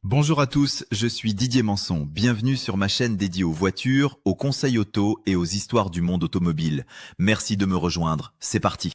Bonjour à tous, je suis Didier Manson. Bienvenue sur ma chaîne dédiée aux voitures, aux conseils auto et aux histoires du monde automobile. Merci de me rejoindre. C'est parti.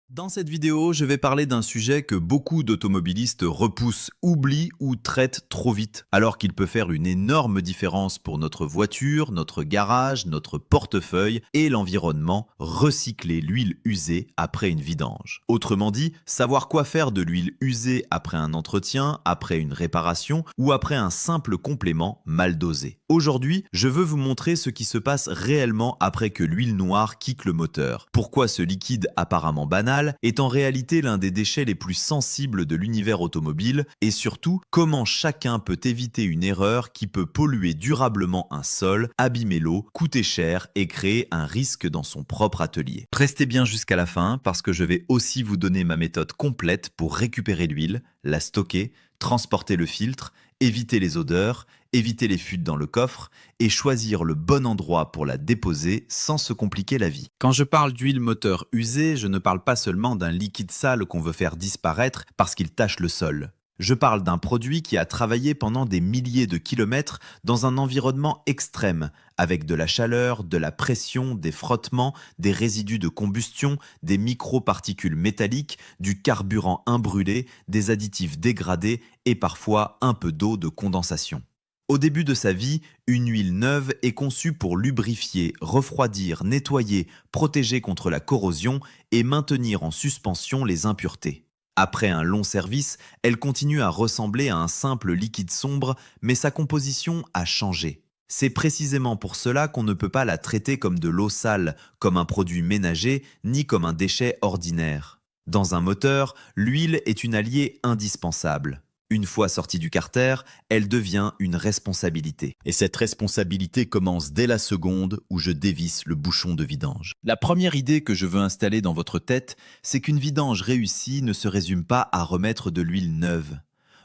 Dans cette vidéo, je vais parler d'un sujet que beaucoup d'automobilistes repoussent, oublient ou traitent trop vite, alors qu'il peut faire une énorme différence pour notre voiture, notre garage, notre portefeuille et l'environnement: recycler l'huile usée après une vidange. Autrement dit, savoir quoi faire de l'huile usée après un entretien, après une réparation ou après un simple complément mal dosé. Aujourd'hui, je veux vous montrer ce qui se passe réellement après que l'huile noire quitte le moteur. Pourquoi ce liquide apparemment banal est en réalité l'un des déchets les plus sensibles de l'univers automobile, et surtout comment chacun peut éviter une erreur qui peut polluer durablement un sol, abîmer l'eau, coûter cher et créer un risque dans son propre atelier. Restez bien jusqu'à la fin parce que je vais aussi vous donner ma méthode complète pour récupérer l'huile, la stocker, transporter le filtre, éviter les odeurs, éviter les fuites dans le coffre et choisir le bon endroit pour la déposer sans se compliquer la vie. Quand je parle d'huile moteur usée, je ne parle pas seulement d'un liquide sale qu'on veut faire disparaître parce qu'il tache le sol. Je parle d'un produit qui a travaillé pendant des milliers de kilomètres dans un environnement extrême, avec de la chaleur, de la pression, des frottements, des résidus de combustion, des microparticules métalliques, du carburant imbrûlé, des additifs dégradés et parfois un peu d'eau de condensation. Au début de sa vie, une huile neuve est conçue pour lubrifier, refroidir, nettoyer, protéger contre la corrosion et maintenir en suspension les impuretés. Après un long service, elle continue à ressembler à un simple liquide sombre, mais sa composition a changé. C'est précisément pour cela qu'on ne peut pas la traiter comme de l'eau sale, comme un produit ménager, ni comme un déchet ordinaire. Dans un moteur, l'huile est une alliée indispensable. Une fois sortie du carter, elle devient une responsabilité. Et cette responsabilité commence dès la seconde où je dévisse le bouchon de vidange. La première idée que je veux installer dans votre tête, c'est qu'une vidange réussie ne se résume pas à remettre de l'huile neuve.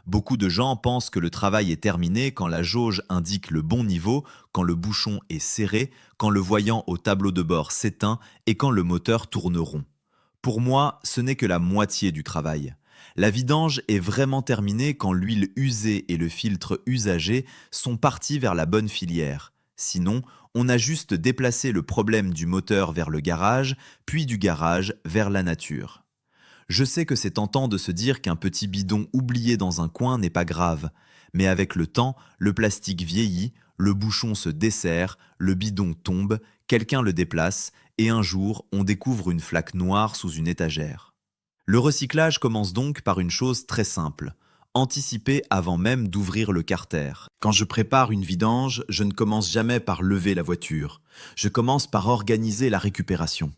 Beaucoup de gens pensent que le travail est terminé quand la jauge indique le bon niveau, quand le bouchon est serré, quand le voyant au tableau de bord s'éteint et quand le moteur tourne rond. Pour moi, ce n'est que la moitié du travail. La vidange est vraiment terminée quand l'huile usée et le filtre usagé sont partis vers la bonne filière. Sinon, on a juste déplacé le problème du moteur vers le garage, puis du garage vers la nature. Je sais que c'est tentant de se dire qu'un petit bidon oublié dans un coin n'est pas grave, mais avec le temps, le plastique vieillit, le bouchon se dessert, le bidon tombe, quelqu'un le déplace, et un jour, on découvre une flaque noire sous une étagère. Le recyclage commence donc par une chose très simple: anticiper avant même d'ouvrir le carter. Quand je prépare une vidange, je ne commence jamais par lever la voiture. Je commence par organiser la récupération.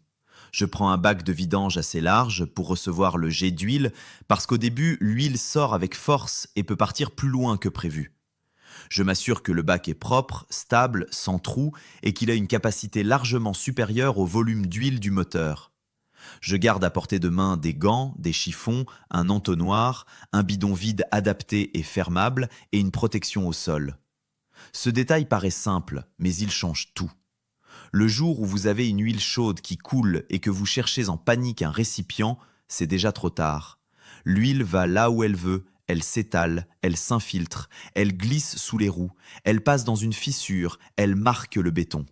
Je prends un bac de vidange assez large pour recevoir le jet d'huile, parce qu'au début, l'huile sort avec force et peut partir plus loin que prévu. Je m'assure que le bac est propre, stable, sans trou et qu'il a une capacité largement supérieure au volume d'huile du moteur. Je garde à portée de main des gants, des chiffons, un entonnoir, un bidon vide adapté et fermable et une protection au sol. Ce détail paraît simple, mais il change tout. Le jour où vous avez une huile chaude qui coule et que vous cherchez en panique un récipient, c'est déjà trop tard. L'huile va là où elle veut, elle s'étale, elle s'infiltre, elle glisse sous les roues, elle passe dans une fissure, elle marque le béton.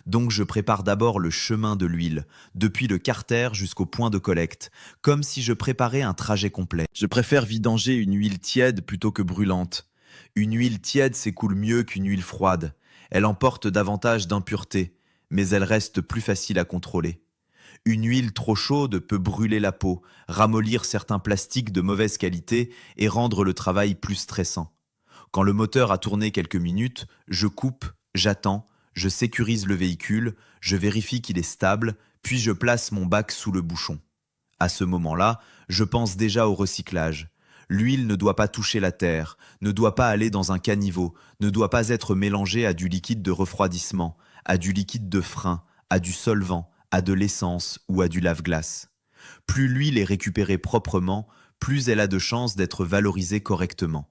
Donc je prépare d'abord le chemin de l'huile, depuis le carter jusqu'au point de collecte, comme si je préparais un trajet complet. Je préfère vidanger une huile tiède plutôt que brûlante. Une huile tiède s'écoule mieux qu'une huile froide. Elle emporte davantage d'impuretés, mais elle reste plus facile à contrôler. Une huile trop chaude peut brûler la peau, ramollir certains plastiques de mauvaise qualité et rendre le travail plus stressant. Quand le moteur a tourné quelques minutes, je coupe, j'attends, je sécurise le véhicule, je vérifie qu'il est stable, puis je place mon bac sous le bouchon. À ce moment-là, je pense déjà au recyclage. L'huile ne doit pas toucher la terre, ne doit pas aller dans un caniveau, ne doit pas être mélangée à du liquide de refroidissement, à du liquide de frein, à du solvant, à de l'essence ou à du lave-glace. Plus l'huile est récupérée proprement, plus elle a de chances d'être valorisée correctement.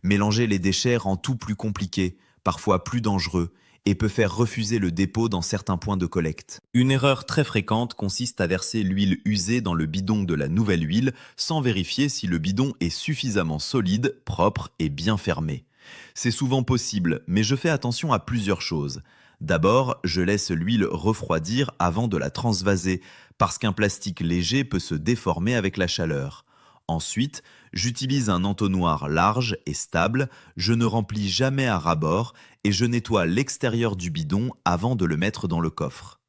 Mélanger les déchets rend tout plus compliqué, parfois plus dangereux, et peut faire refuser le dépôt dans certains points de collecte. Une erreur très fréquente consiste à verser l'huile usée dans le bidon de la nouvelle huile sans vérifier si le bidon est suffisamment solide, propre et bien fermé. C'est souvent possible, mais je fais attention à plusieurs choses. D'abord, je laisse l'huile refroidir avant de la transvaser, parce qu'un plastique léger peut se déformer avec la chaleur. Ensuite, j'utilise un entonnoir large et stable, je ne remplis jamais à ras-bord et je nettoie l'extérieur du bidon avant de le mettre dans le coffre.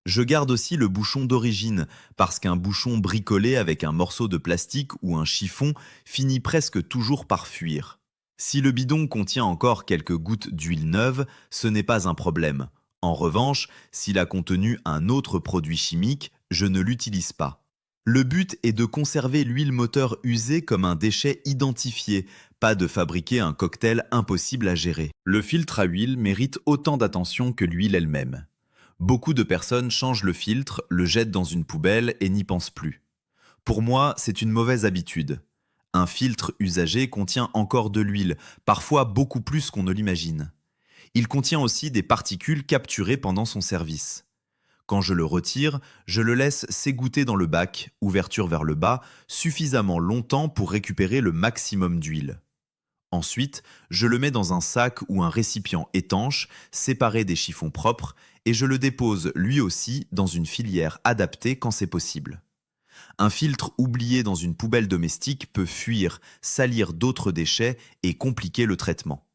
Je garde aussi le bouchon d'origine, parce qu'un bouchon bricolé avec un morceau de plastique ou un chiffon finit presque toujours par fuir. Si le bidon contient encore quelques gouttes d'huile neuve, ce n'est pas un problème. En revanche, s'il a contenu un autre produit chimique, je ne l'utilise pas. Le but est de conserver l'huile moteur usée comme un déchet identifié, pas de fabriquer un cocktail impossible à gérer. Le filtre à huile mérite autant d'attention que l'huile elle-même. Beaucoup de personnes changent le filtre, le jettent dans une poubelle et n'y pensent plus. Pour moi, c'est une mauvaise habitude. Un filtre usagé contient encore de l'huile, parfois beaucoup plus qu'on ne l'imagine. Il contient aussi des particules capturées pendant son service. Quand je le retire, je le laisse s'égoutter dans le bac, ouverture vers le bas, suffisamment longtemps pour récupérer le maximum d'huile. Ensuite, je le mets dans un sac ou un récipient étanche, séparé des chiffons propres, et je le dépose lui aussi dans une filière adaptée quand c'est possible. Un filtre oublié dans une poubelle domestique peut fuir, salir d'autres déchets et compliquer le traitement.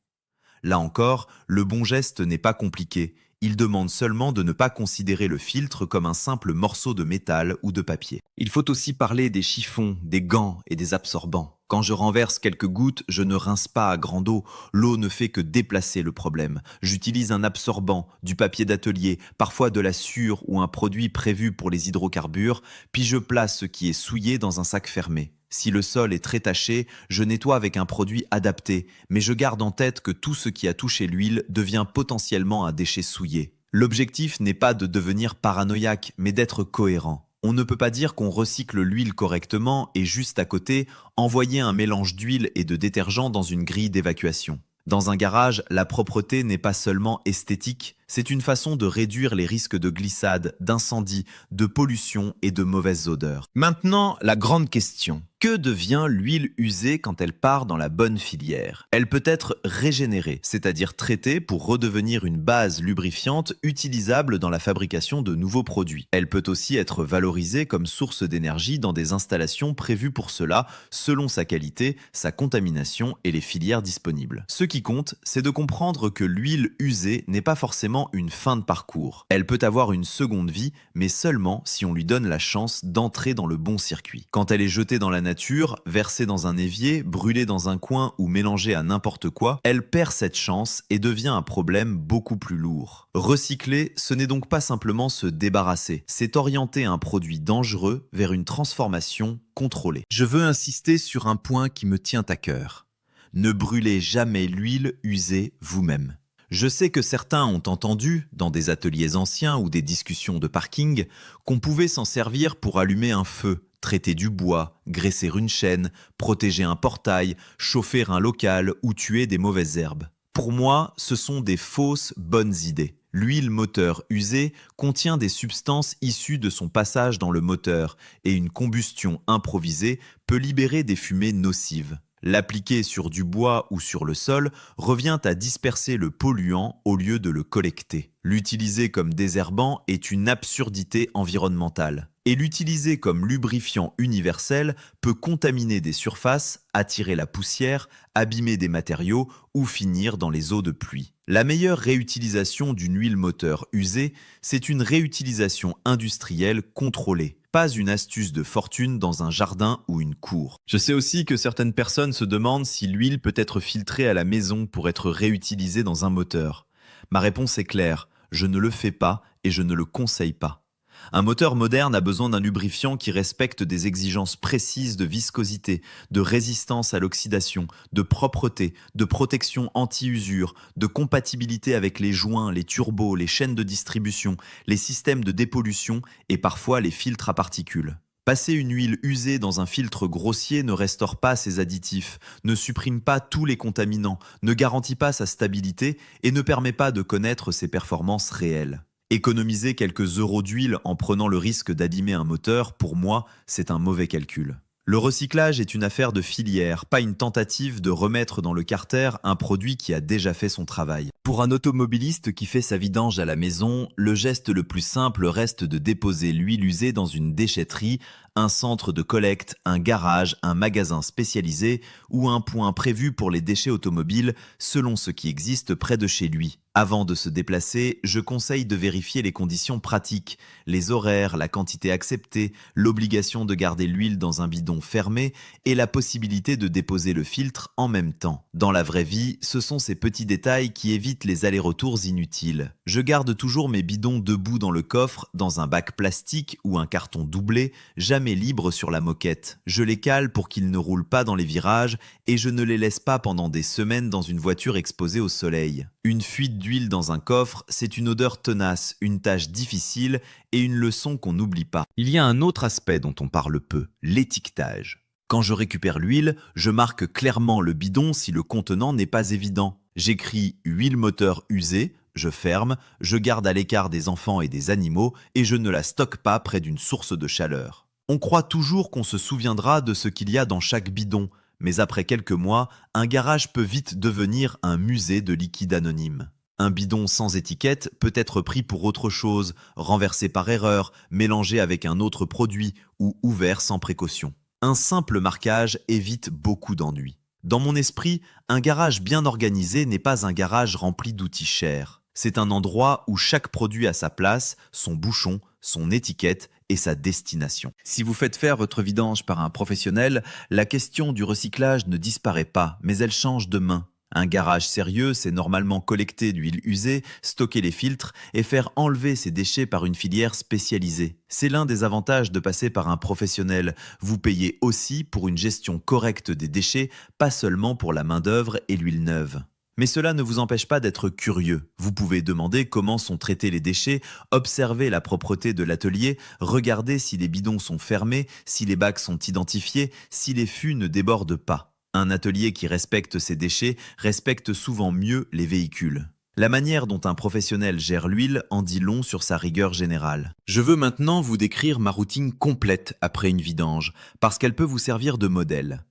Là encore, le bon geste n'est pas compliqué. Il demande seulement de ne pas considérer le filtre comme un simple morceau de métal ou de papier. Il faut aussi parler des chiffons, des gants et des absorbants. Quand je renverse quelques gouttes, je ne rince pas à grande eau. L'eau ne fait que déplacer le problème. J'utilise un absorbant, du papier d'atelier, parfois de la sciure ou un produit prévu pour les hydrocarbures, puis je place ce qui est souillé dans un sac fermé. Si le sol est très taché, je nettoie avec un produit adapté, mais je garde en tête que tout ce qui a touché l'huile devient potentiellement un déchet souillé. L'objectif n'est pas de devenir paranoïaque, mais d'être cohérent. On ne peut pas dire qu'on recycle l'huile correctement et juste à côté, envoyer un mélange d'huile et de détergent dans une grille d'évacuation. Dans un garage, la propreté n'est pas seulement esthétique, c'est une façon de réduire les risques de glissade, d'incendie, de pollution et de mauvaises odeurs. Maintenant, la grande question. Que devient l'huile usée quand elle part dans la bonne filière? Elle peut être régénérée, c'est-à-dire traitée pour redevenir une base lubrifiante utilisable dans la fabrication de nouveaux produits. Elle peut aussi être valorisée comme source d'énergie dans des installations prévues pour cela, selon sa qualité, sa contamination et les filières disponibles. Ce qui compte, c'est de comprendre que l'huile usée n'est pas forcément une fin de parcours. Elle peut avoir une seconde vie, mais seulement si on lui donne la chance d'entrer dans le bon circuit. Quand elle est jetée dans la nature, versée dans un évier, brûlée dans un coin ou mélangée à n'importe quoi, elle perd cette chance et devient un problème beaucoup plus lourd. Recycler, ce n'est donc pas simplement se débarrasser, c'est orienter un produit dangereux vers une transformation contrôlée. Je veux insister sur un point qui me tient à cœur. Ne brûlez jamais l'huile usée vous-même. Je sais que certains ont entendu, dans des ateliers anciens ou des discussions de parking, qu'on pouvait s'en servir pour allumer un feu, traiter du bois, graisser une chaîne, protéger un portail, chauffer un local ou tuer des mauvaises herbes. Pour moi, ce sont des fausses bonnes idées. L'huile moteur usée contient des substances issues de son passage dans le moteur et une combustion improvisée peut libérer des fumées nocives. L'appliquer sur du bois ou sur le sol revient à disperser le polluant au lieu de le collecter. L'utiliser comme désherbant est une absurdité environnementale. Et l'utiliser comme lubrifiant universel peut contaminer des surfaces, attirer la poussière, abîmer des matériaux ou finir dans les eaux de pluie. La meilleure réutilisation d'une huile moteur usée, c'est une réutilisation industrielle contrôlée. Pas une astuce de fortune dans un jardin ou une cour. Je sais aussi que certaines personnes se demandent si l'huile peut être filtrée à la maison pour être réutilisée dans un moteur. Ma réponse est claire, je ne le fais pas et je ne le conseille pas. Un moteur moderne a besoin d'un lubrifiant qui respecte des exigences précises de viscosité, de résistance à l'oxydation, de propreté, de protection anti-usure, de compatibilité avec les joints, les turbos, les chaînes de distribution, les systèmes de dépollution et parfois les filtres à particules. Passer une huile usée dans un filtre grossier ne restaure pas ses additifs, ne supprime pas tous les contaminants, ne garantit pas sa stabilité et ne permet pas de connaître ses performances réelles. Économiser quelques euros d'huile en prenant le risque d'abîmer un moteur, pour moi, c'est un mauvais calcul. Le recyclage est une affaire de filière, pas une tentative de remettre dans le carter un produit qui a déjà fait son travail. Pour un automobiliste qui fait sa vidange à la maison, le geste le plus simple reste de déposer l'huile usée dans une déchetterie, un centre de collecte, un garage, un magasin spécialisé ou un point prévu pour les déchets automobiles selon ce qui existe près de chez lui. Avant de se déplacer, je conseille de vérifier les conditions pratiques, les horaires, la quantité acceptée, l'obligation de garder l'huile dans un bidon fermé et la possibilité de déposer le filtre en même temps. Dans la vraie vie, ce sont ces petits détails qui évitent les allers-retours inutiles. Je garde toujours mes bidons debout dans le coffre, dans un bac plastique ou un carton doublé, jamais libre sur la moquette. Je les cale pour qu'ils ne roulent pas dans les virages et je ne les laisse pas pendant des semaines dans une voiture exposée au soleil. Une fuite d'huile dans un coffre, c'est une odeur tenace, une tâche difficile et une leçon qu'on n'oublie pas. Il y a un autre aspect dont on parle peu, l'étiquetage. Quand je récupère l'huile, je marque clairement le bidon si le contenant n'est pas évident. J'écris « huile moteur usée », je ferme, je garde à l'écart des enfants et des animaux et je ne la stocke pas près d'une source de chaleur. On croit toujours qu'on se souviendra de ce qu'il y a dans chaque bidon, mais après quelques mois, un garage peut vite devenir un musée de liquide anonyme. Un bidon sans étiquette peut être pris pour autre chose, renversé par erreur, mélangé avec un autre produit ou ouvert sans précaution. Un simple marquage évite beaucoup d'ennuis. Dans mon esprit, un garage bien organisé n'est pas un garage rempli d'outils chers. C'est un endroit où chaque produit a sa place, son bouchon, son étiquette et sa destination. Si vous faites faire votre vidange par un professionnel, la question du recyclage ne disparaît pas, mais elle change de main. Un garage sérieux, c'est normalement collecter l'huile usée, stocker les filtres et faire enlever ces déchets par une filière spécialisée. C'est l'un des avantages de passer par un professionnel. Vous payez aussi pour une gestion correcte des déchets, pas seulement pour la main-d'œuvre et l'huile neuve. Mais cela ne vous empêche pas d'être curieux. Vous pouvez demander comment sont traités les déchets, observer la propreté de l'atelier, regarder si les bidons sont fermés, si les bacs sont identifiés, si les fûts ne débordent pas. Un atelier qui respecte ses déchets respecte souvent mieux les véhicules. La manière dont un professionnel gère l'huile en dit long sur sa rigueur générale. Je veux maintenant vous décrire ma routine complète après une vidange, parce qu'elle peut vous servir de modèle.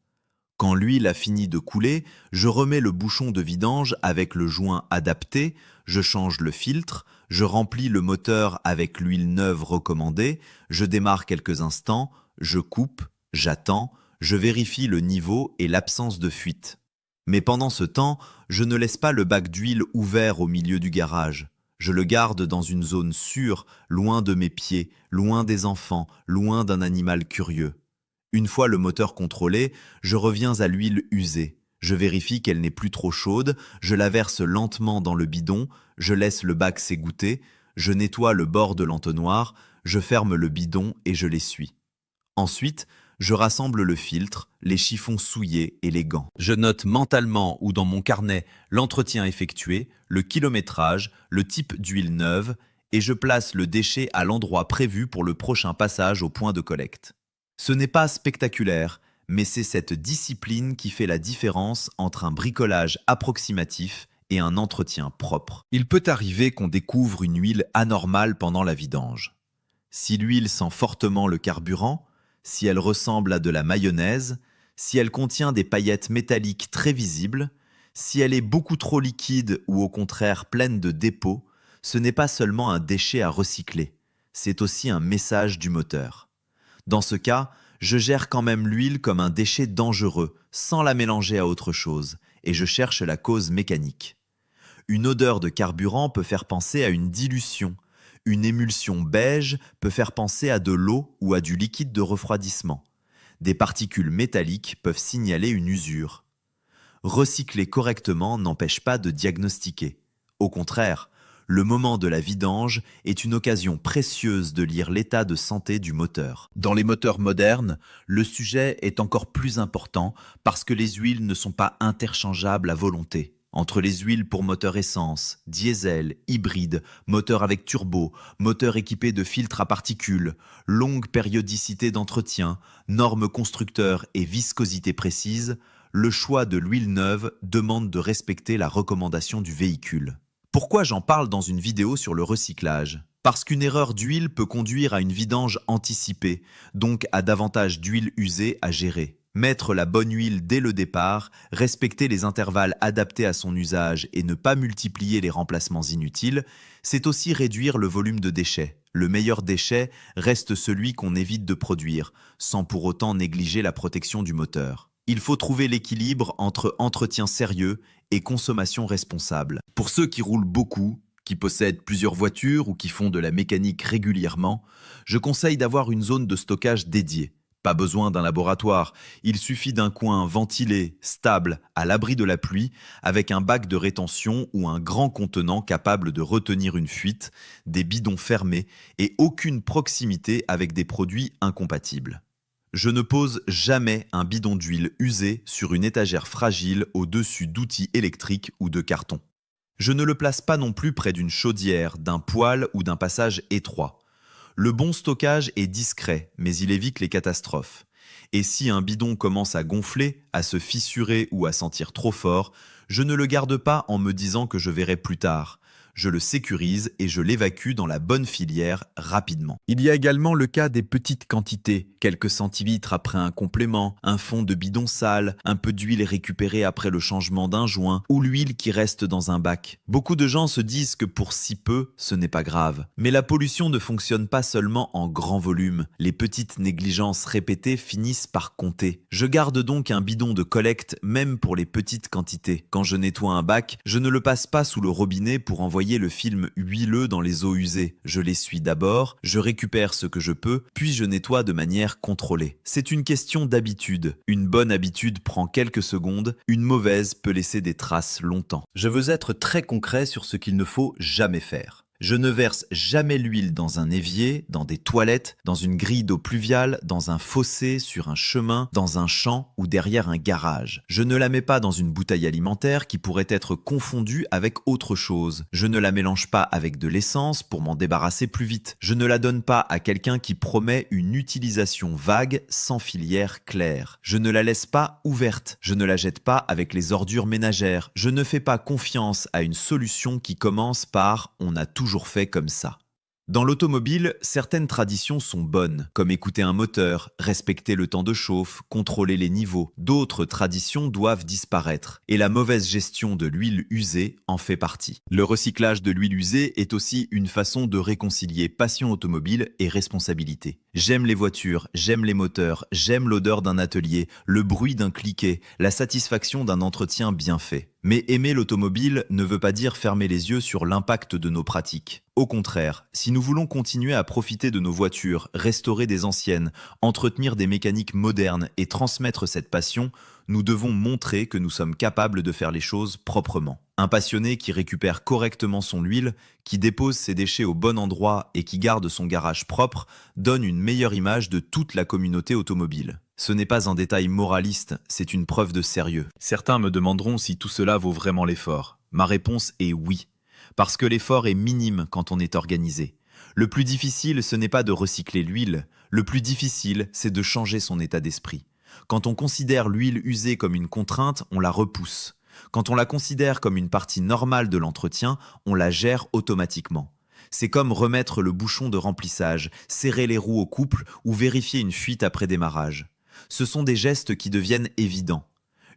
Quand l'huile a fini de couler, je remets le bouchon de vidange avec le joint adapté, je change le filtre, je remplis le moteur avec l'huile neuve recommandée, je démarre quelques instants, je coupe, j'attends, je vérifie le niveau et l'absence de fuite. Mais pendant ce temps, je ne laisse pas le bac d'huile ouvert au milieu du garage. Je le garde dans une zone sûre, loin de mes pieds, loin des enfants, loin d'un animal curieux. Une fois le moteur contrôlé, je reviens à l'huile usée. Je vérifie qu'elle n'est plus trop chaude, je la verse lentement dans le bidon, je laisse le bac s'égoutter, je nettoie le bord de l'entonnoir, je ferme le bidon et je l'essuie. Ensuite, je rassemble le filtre, les chiffons souillés et les gants. Je note mentalement ou dans mon carnet l'entretien effectué, le kilométrage, le type d'huile neuve et je place le déchet à l'endroit prévu pour le prochain passage au point de collecte. Ce n'est pas spectaculaire, mais c'est cette discipline qui fait la différence entre un bricolage approximatif et un entretien propre. Il peut arriver qu'on découvre une huile anormale pendant la vidange. Si l'huile sent fortement le carburant, si elle ressemble à de la mayonnaise, si elle contient des paillettes métalliques très visibles, si elle est beaucoup trop liquide ou au contraire pleine de dépôts, ce n'est pas seulement un déchet à recycler, c'est aussi un message du moteur. Dans ce cas, je gère quand même l'huile comme un déchet dangereux, sans la mélanger à autre chose, et je cherche la cause mécanique. Une odeur de carburant peut faire penser à une dilution. Une émulsion beige peut faire penser à de l'eau ou à du liquide de refroidissement. Des particules métalliques peuvent signaler une usure. Recycler correctement n'empêche pas de diagnostiquer. Au contraire, le moment de la vidange est une occasion précieuse de lire l'état de santé du moteur. Dans les moteurs modernes, le sujet est encore plus important parce que les huiles ne sont pas interchangeables à volonté. entre les huiles pour moteur essence, diesel, hybride, moteur avec turbo, moteur équipé de filtres à particules, longue périodicité d'entretien, normes constructeurs et viscosité précise, le choix de l'huile neuve demande de respecter la recommandation du véhicule. Pourquoi j'en parle dans une vidéo sur le recyclage ? Parce qu'une erreur d'huile peut conduire à une vidange anticipée, donc à davantage d'huile usée à gérer. Mettre la bonne huile dès le départ, respecter les intervalles adaptés à son usage et ne pas multiplier les remplacements inutiles, c'est aussi réduire le volume de déchets. Le meilleur déchet reste celui qu'on évite de produire, sans pour autant négliger la protection du moteur. Il faut trouver l'équilibre entre entretien sérieux et consommation responsable. Pour ceux qui roulent beaucoup, qui possèdent plusieurs voitures ou qui font de la mécanique régulièrement, je conseille d'avoir une zone de stockage dédiée. Pas besoin d'un laboratoire, il suffit d'un coin ventilé, stable, à l'abri de la pluie, avec un bac de rétention ou un grand contenant capable de retenir une fuite, des bidons fermés et aucune proximité avec des produits incompatibles. Je ne pose jamais un bidon d'huile usé sur une étagère fragile au-dessus d'outils électriques ou de carton. Je ne le place pas non plus près d'une chaudière, d'un poêle ou d'un passage étroit. Le bon stockage est discret, mais il évite les catastrophes. Et si un bidon commence à gonfler, à se fissurer ou à sentir trop fort, je ne le garde pas en me disant que je verrai plus tard. Je le sécurise et je l'évacue dans la bonne filière rapidement. Il y a également le cas des petites quantités, quelques centilitres après un complément, un fond de bidon sale, un peu d'huile récupérée après le changement d'un joint ou l'huile qui reste dans un bac. Beaucoup de gens se disent que pour si peu, ce n'est pas grave. Mais la pollution ne fonctionne pas seulement en grand volume. Les petites négligences répétées finissent par compter. Je garde donc un bidon de collecte même pour les petites quantités. Quand je nettoie un bac, je ne le passe pas sous le robinet pour envoyer le film huileux dans les eaux usées. Je l'essuie d'abord, je récupère ce que je peux, puis je nettoie de manière contrôlée. C'est une question d'habitude. Une bonne habitude prend quelques secondes, une mauvaise peut laisser des traces longtemps. Je veux être très concret sur ce qu'il ne faut jamais faire. Je ne verse jamais l'huile dans un évier, dans des toilettes, dans une grille d'eau pluviale, dans un fossé, sur un chemin, dans un champ ou derrière un garage. Je ne la mets pas dans une bouteille alimentaire qui pourrait être confondue avec autre chose. Je ne la mélange pas avec de l'essence pour m'en débarrasser plus vite. Je ne la donne pas à quelqu'un qui promet une utilisation vague sans filière claire. Je ne la laisse pas ouverte. Je ne la jette pas avec les ordures ménagères. Je ne fais pas confiance à une solution qui commence par « on a toujours fait comme ça ». Dans l'automobile, certaines traditions sont bonnes, comme écouter un moteur, respecter le temps de chauffe, contrôler les niveaux. D'autres traditions doivent disparaître, et la mauvaise gestion de l'huile usée en fait partie. Le recyclage de l'huile usée est aussi une façon de réconcilier passion automobile et responsabilité. J'aime les voitures, j'aime les moteurs, j'aime l'odeur d'un atelier, le bruit d'un cliquet, la satisfaction d'un entretien bien fait. Mais aimer l'automobile ne veut pas dire fermer les yeux sur l'impact de nos pratiques. Au contraire, si nous voulons continuer à profiter de nos voitures, restaurer des anciennes, entretenir des mécaniques modernes et transmettre cette passion, nous devons montrer que nous sommes capables de faire les choses proprement. Un passionné qui récupère correctement son huile, qui dépose ses déchets au bon endroit et qui garde son garage propre, donne une meilleure image de toute la communauté automobile. Ce n'est pas un détail moraliste, c'est une preuve de sérieux. Certains me demanderont si tout cela vaut vraiment l'effort. Ma réponse est oui, parce que l'effort est minime quand on est organisé. Le plus difficile, ce n'est pas de recycler l'huile, le plus difficile, c'est de changer son état d'esprit. Quand on considère l'huile usée comme une contrainte, on la repousse. Quand on la considère comme une partie normale de l'entretien, on la gère automatiquement. C'est comme remettre le bouchon de remplissage, serrer les roues au couple ou vérifier une fuite après démarrage. Ce sont des gestes qui deviennent évidents.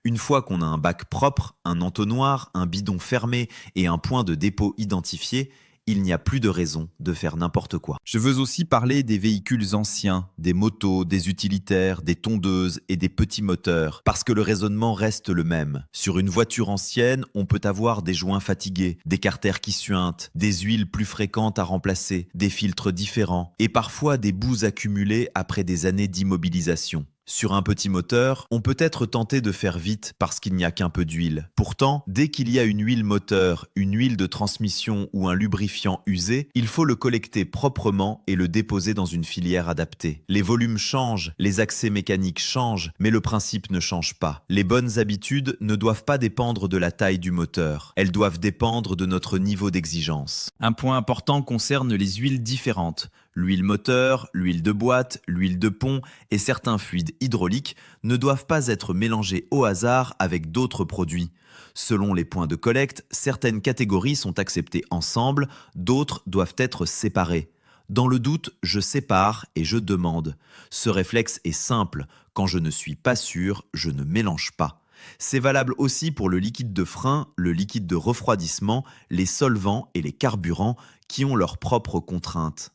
Une fois qu'on a un bac propre, un entonnoir, un bidon fermé et un point de dépôt identifié, il n'y a plus de raison de faire n'importe quoi. Je veux aussi parler des véhicules anciens, des motos, des utilitaires, des tondeuses et des petits moteurs, parce que le raisonnement reste le même. Sur une voiture ancienne, on peut avoir des joints fatigués, des carters qui suintent, des huiles plus fréquentes à remplacer, des filtres différents et parfois des boues accumulées après des années d'immobilisation. Sur un petit moteur, on peut être tenté de faire vite parce qu'il n'y a qu'un peu d'huile. Pourtant, dès qu'il y a une huile moteur, une huile de transmission ou un lubrifiant usé, il faut le collecter proprement et le déposer dans une filière adaptée. Les volumes changent, les accès mécaniques changent, mais le principe ne change pas. Les bonnes habitudes ne doivent pas dépendre de la taille du moteur. Elles doivent dépendre de notre niveau d'exigence. Un point important concerne les huiles différentes. L'huile moteur, l'huile de boîte, l'huile de pont et certains fluides hydrauliques ne doivent pas être mélangés au hasard avec d'autres produits. Selon les points de collecte, certaines catégories sont acceptées ensemble, d'autres doivent être séparées. Dans le doute, je sépare et je demande. Ce réflexe est simple. Quand je ne suis pas sûr, je ne mélange pas. C'est valable aussi pour le liquide de frein, le liquide de refroidissement, les solvants et les carburants qui ont leurs propres contraintes.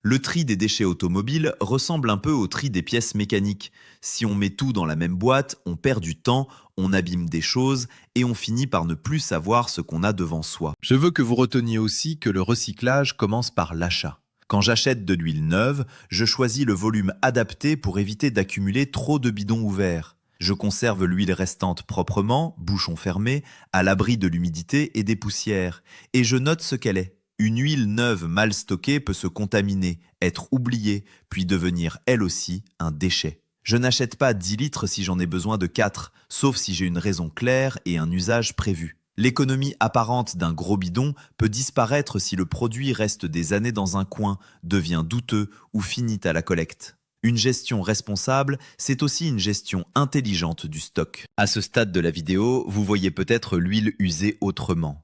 Le tri des déchets automobiles ressemble un peu au tri des pièces mécaniques. Si on met tout dans la même boîte, on perd du temps, on abîme des choses et on finit par ne plus savoir ce qu'on a devant soi. Je veux que vous reteniez aussi que le recyclage commence par l'achat. Quand j'achète de l'huile neuve, je choisis le volume adapté pour éviter d'accumuler trop de bidons ouverts. Je conserve l'huile restante proprement, bouchon fermé, à l'abri de l'humidité et des poussières, et je note ce qu'elle est. Une huile neuve mal stockée peut se contaminer, être oubliée, puis devenir elle aussi un déchet. Je n'achète pas 10 litres si j'en ai besoin de 4, sauf si j'ai une raison claire et un usage prévu. L'économie apparente d'un gros bidon peut disparaître si le produit reste des années dans un coin, devient douteux ou finit à la collecte. Une gestion responsable, c'est aussi une gestion intelligente du stock. À ce stade de la vidéo, vous voyez peut-être l'huile usée autrement.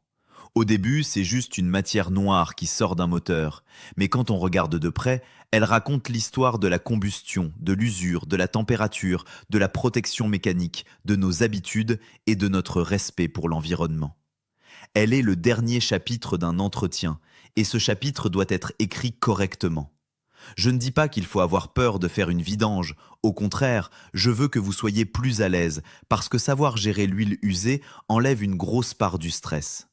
Au début, c'est juste une matière noire qui sort d'un moteur. Mais quand on regarde de près, elle raconte l'histoire de la combustion, de l'usure, de la température, de la protection mécanique, de nos habitudes et de notre respect pour l'environnement. Elle est le dernier chapitre d'un entretien, et ce chapitre doit être écrit correctement. Je ne dis pas qu'il faut avoir peur de faire une vidange. Au contraire, je veux que vous soyez plus à l'aise, parce que savoir gérer l'huile usée enlève une grosse part du stress.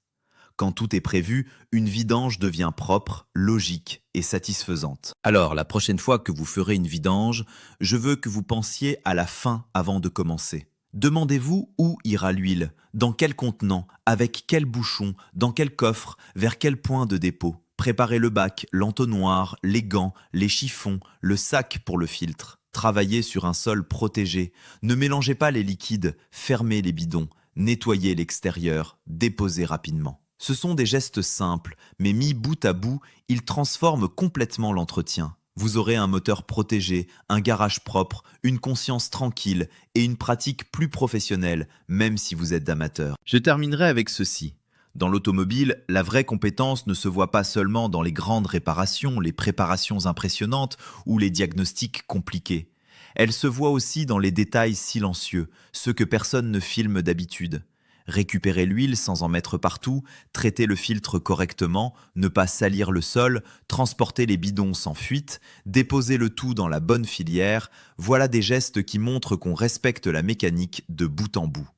Quand tout est prévu, une vidange devient propre, logique et satisfaisante. Alors, la prochaine fois que vous ferez une vidange, je veux que vous pensiez à la fin avant de commencer. Demandez-vous où ira l'huile, dans quel contenant, avec quel bouchon, dans quel coffre, vers quel point de dépôt. Préparez le bac, l'entonnoir, les gants, les chiffons, le sac pour le filtre. Travaillez sur un sol protégé. Ne mélangez pas les liquides, fermez les bidons, nettoyez l'extérieur, déposez rapidement. Ce sont des gestes simples, mais mis bout à bout, ils transforment complètement l'entretien. Vous aurez un moteur protégé, un garage propre, une conscience tranquille et une pratique plus professionnelle, même si vous êtes amateur. Je terminerai avec ceci. Dans l'automobile, la vraie compétence ne se voit pas seulement dans les grandes réparations, les préparations impressionnantes ou les diagnostics compliqués. Elle se voit aussi dans les détails silencieux, ceux que personne ne filme d'habitude. Récupérer l'huile sans en mettre partout, traiter le filtre correctement, ne pas salir le sol, transporter les bidons sans fuite, déposer le tout dans la bonne filière, voilà des gestes qui montrent qu'on respecte la mécanique de bout en bout.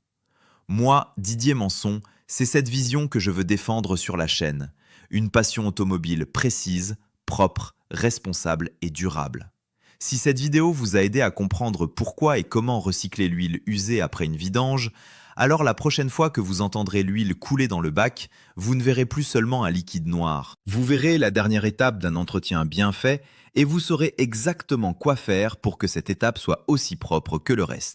Moi, Didier Manson, c'est cette vision que je veux défendre sur la chaîne. Une passion automobile précise, propre, responsable et durable. Si cette vidéo vous a aidé à comprendre pourquoi et comment recycler l'huile usée après une vidange, alors la prochaine fois que vous entendrez l'huile couler dans le bac, vous ne verrez plus seulement un liquide noir. Vous verrez la dernière étape d'un entretien bien fait et vous saurez exactement quoi faire pour que cette étape soit aussi propre que le reste.